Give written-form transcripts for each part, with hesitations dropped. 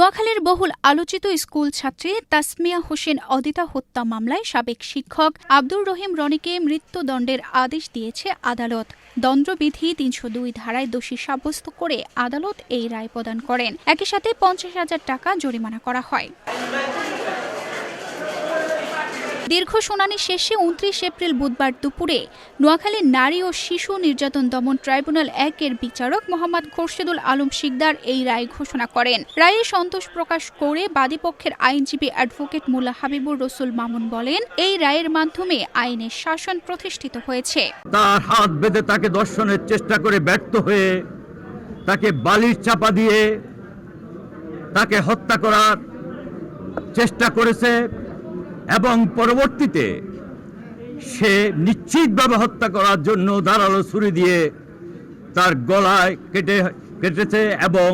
নোয়াখালীর বহুল আলোচিত স্কুল ছাত্রী তাসমিয়া হোসেন অদিতা হত্যা মামলায় সাবেক শিক্ষক আব্দুর রহিম রনিকে মৃত্যুদণ্ডের আদেশ দিয়েছে আদালত। দণ্ডবিধি ৩০২ ধারায় দোষী সাব্যস্ত করে আদালত এই রায় প্রদান করেন। একই সাথে ৫০,০০০ টাকা জরিমানা করা হয়। দীর্ঘ শুনানি শেষে ২৯ এপ্রিল বুধবার দুপুরে নোয়াখালী নারী ও শিশু নির্যাতন দমন ট্রাইব্যুনাল ১-এর বিচারক মোহাম্মদ খোরশেদুল আলম শিকদার এই রায় ঘোষণা করেন। রায়ে সন্তোষ প্রকাশ করে বাদীপক্ষের আইনজীবী অ্যাডভোকেট মোল্লা হাবিবুর রসুল মামুন বলেন, এই রায়ের মাধ্যমে আইনের শাসন প্রতিষ্ঠিত হয়েছে। তার হাত বেঁধে তাকে ধর্ষণের চেষ্টা করে ব্যর্থ হয়ে তাকে বালির চাপা দিয়ে তাকে হত্যা করার চেষ্টা করেছে এবং পরবর্তীতে সে নিশ্চিতভাবে হত্যা করার জন্য ধারালো ছুরি দিয়ে তার গলায় কেটেছে এবং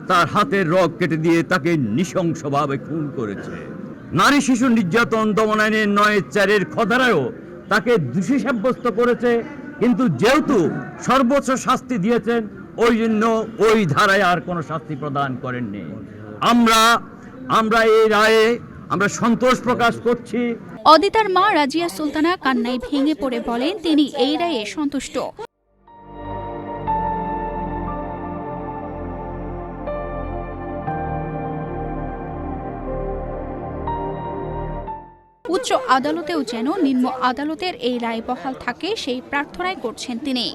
তার হাতের রগ কেটে দিয়ে তাকে নৃশংসভাবে খুন করেছে। নারী শিশু নির্যাতন দমন আইনের ৯-৪-এর খদারায়ও তাকে দোষী সাব্যস্ত করেছে, কিন্তু যেহেতু সর্বোচ্চ শাস্তি দিয়েছেন ওই জন্য ওই ধারায় আর কোনো শাস্তি প্রদান করেননি। আমরা এই রায়ে আমরা সন্তোষ প্রকাশ করছি। অদিতার মা রাজিয়া সুলতানা কান্নায় ভেঙে পড়ে বলেন, তিনি এই রায়ে সন্তুষ্ট। উচ্চ আদালতেও যেন নিম্ন আদালতের এই রায় বহাল থাকে সেই প্রার্থনাই করছেন তিনি।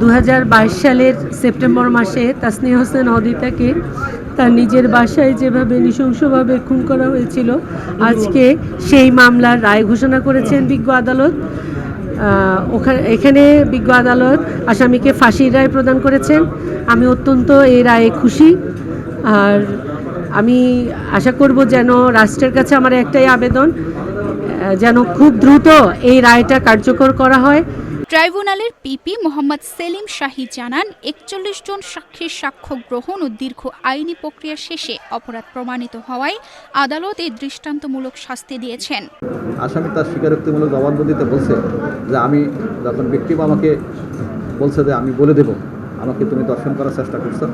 ২০২২ সালের সেপ্টেম্বর মাসে তাসনিয়া হোসেন অদিতাকে তার নিজের বাসায় যেভাবে নৃশংসভাবে খুন করা হয়েছিল, আজকে সেই মামলার রায় ঘোষণা করেছেন বিজ্ঞ আদালত। এখানে বিজ্ঞ আদালত আসামিকে ফাঁসির রায় প্রদান করেছেন। আমি অত্যন্ত এই রায়ে খুশি। আর আমি আশা করব যেন রাষ্ট্রের কাছে আমার একটাই আবেদন, যেন খুব দ্রুত এই রায়টা কার্যকর করা হয়। ট্রাইব্যুনালের পিপি মোহাম্মদ সেলিম শাহী জানান, ৪১ জন সাক্ষীর সাক্ষ্য গ্রহণ ও দীর্ঘ আইনি প্রক্রিয়া শেষে অপরাধ প্রমাণিত হওয়ায় আদালত এই দৃষ্টান্তমূলক শাস্তি দিয়েছেন। আসামি তার স্বীকারোক্তিমূলক জবানবন্দিতে বলছে যে আমি যখন ভিকটিম আমাকে বলছে যে আমি বলে দেব আমাকে তুমি দর্শন করার চেষ্টা করছো,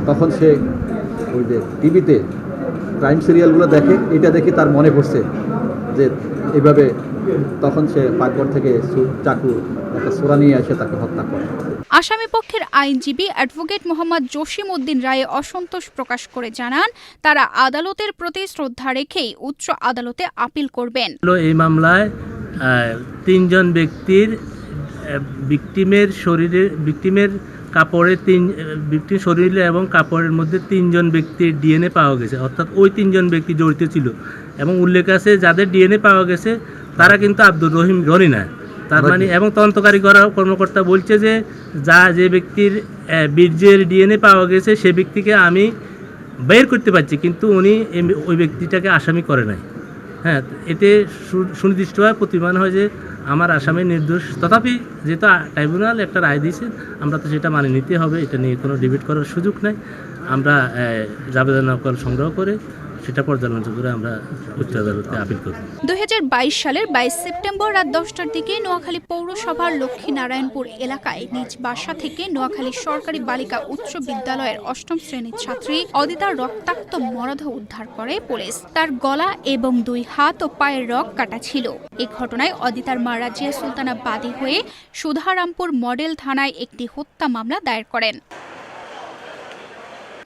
তখন সে ওই যে টিভিতে ক্রাইম সিরিয়ালগুলো দেখে, এটা দেখে তার মনে পড়ছে যে এইভাবে, তখন সে পাকঘর থেকে চাকু একটা সোরা নিয়ে এসে তাকে হত্যা করে। আসামি পক্ষের আইনজীবী অ্যাডভোকেট মোহাম্মদ জসিম উদ্দিন রায়ে অসন্তোষ প্রকাশ করে জানান, তারা আদালতের প্রতি শ্রদ্ধা রেখেই উচ্চ আদালতে আপিল করবেন। এই মামলায় ৩ জন ব্যক্তির ভিকটিমের কাপড়ের ভিকটিম শরীরে এবং কাপড়ের মধ্যে ৩ জন ব্যক্তির ডিএনএ পাওয়া গেছে, অর্থাৎ ওই 3 জন ব্যক্তি জড়িত ছিল এবং উল্লেখ আছে যাদের ডিএনএ পাওয়া গেছে তারা কিন্তু আব্দুর রহিম রনি না। তার মানে এবং তদন্তকারী কর্মকর্তা বলছে যে যে ব্যক্তির বীর্যের ডিএনএ পাওয়া গেছে সে ব্যক্তিকে আমি বের করতে পারছি, কিন্তু উনি ওই ব্যক্তিটাকে আসামি করে নাই। হ্যাঁ, এতে সুনির্দিষ্টভাবে প্রতিমান হয় যে আমার আসামি নির্দোষ। তথাপি যেহেতু ট্রাইব্যুনাল একটা রায় দিয়েছে, আমরা তো সেটা মানে নিতে হবে, এটা নিয়ে কোনো ডিবেট করার সুযোগ নাই। আমরা আবেদন সংগ্রহ করে সেটা পর্যালোচনা করে আমরা উচ্চ আদালতে আপিল করব। ২০২২ সালের ২২ সেপ্টেম্বর রাত ১০টার দিকে নোয়াখালী পৌরসভার লক্ষ্মীনারায়ণপুর এলাকায় নিজ বাসা থেকে নোয়াখালী সরকারি বালিকা উচ্চ বিদ্যালয়ের ৮ম শ্রেণীর ছাত্রী অদিতার রক্তাক্ত মরদেহ উদ্ধার করে পুলিশ। তার গলা এবং 2 হাত ও পায়ের রগ কাটা ছিল। এই ঘটনায় অদিতার মা রাজিয়া সুলতানা বাদী হয়ে সুধারামপুর মডেল থানায় একটি হত্যা মামলা দায়ের করেন।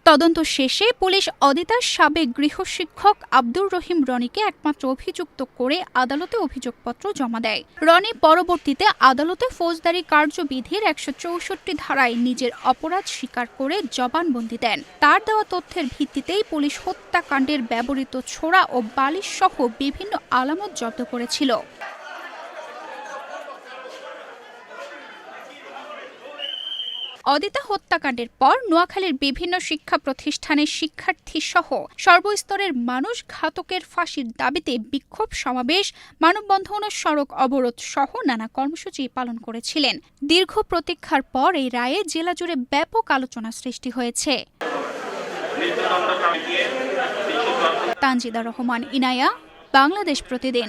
তদন্ত শেষে পুলিশ অদিতার সাবেক গৃহশিক্ষক আব্দুর রহিম রনিকে একমাত্র অভিযুক্ত করে আদালতে অভিযোগপত্র জমা দেয়। রনি পরবর্তীতে আদালতে ফৌজদারি কার্যবিধির ১৬৪ ধারায় নিজের অপরাধ স্বীকার করে জবানবন্দি দেন। তার দেওয়া তথ্যের ভিত্তিতেই পুলিশ হত্যাকাণ্ডের ব্যবহৃত ছোরা ও বালিশ সহ বিভিন্ন আলামত জব্দ করেছিল। অদিতা হত্যাকাণ্ডের পর নোয়াখালীর বিভিন্ন শিক্ষা প্রতিষ্ঠানের শিক্ষার্থী সহ সর্বস্তরের মানুষ ঘাতকের ফাঁসির দাবিতে বিক্ষোভ সমাবেশ, মানববন্ধন ও সড়ক অবরোধ সহ নানা কর্মসূচি পালন করেছিলেন। দীর্ঘ প্রতীক্ষার পর এই রায়ে জেলা জুড়ে ব্যাপক আলোচনা সৃষ্টি হয়েছে। তানজিদা রহমান, ইনায়া, বাংলাদেশ প্রতিদিন।